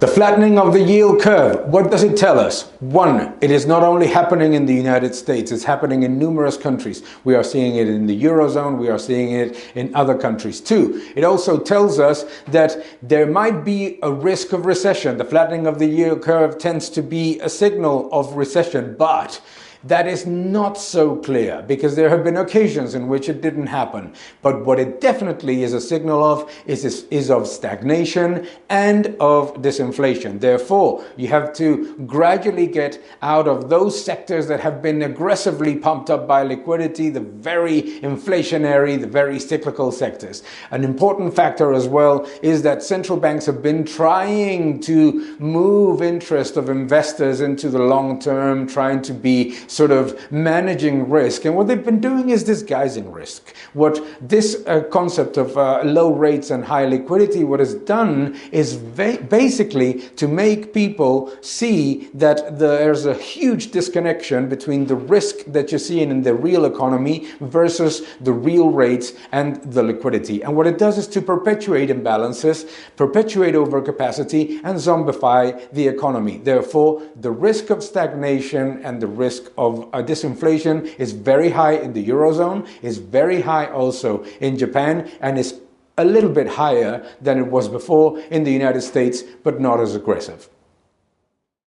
The flattening of the yield curve, what does it tell us? One, it is not only happening in the United States, it's happening in numerous countries. We are seeing it in the Eurozone, we are seeing it in other countries too. It also tells us that there might be a risk of recession. The flattening of the yield curve tends to be a signal of recession, but that is not so clear because there have been occasions in which it didn't happen. But what it definitely is a signal of is of stagnation and of disinflation. Therefore, you have to gradually get out of those sectors that have been aggressively pumped up by liquidity, the very inflationary, the very cyclical sectors. An important factor as well is that central banks have been trying to move interest of investors into the long term, trying to be sort of managing risk, and what they've been doing is disguising risk. What this concept of low rates and high liquidity, what it's done is basically to make people see that there's a huge disconnection between the risk that you see in the real economy versus the real rates and the liquidity. And what it does is to perpetuate imbalances, perpetuate overcapacity, and zombify the economy. Therefore, the risk of stagnation and the risk of disinflation is very high in the Eurozone, is very high also in Japan, and is a little bit higher than it was before in the United States, but not as aggressive.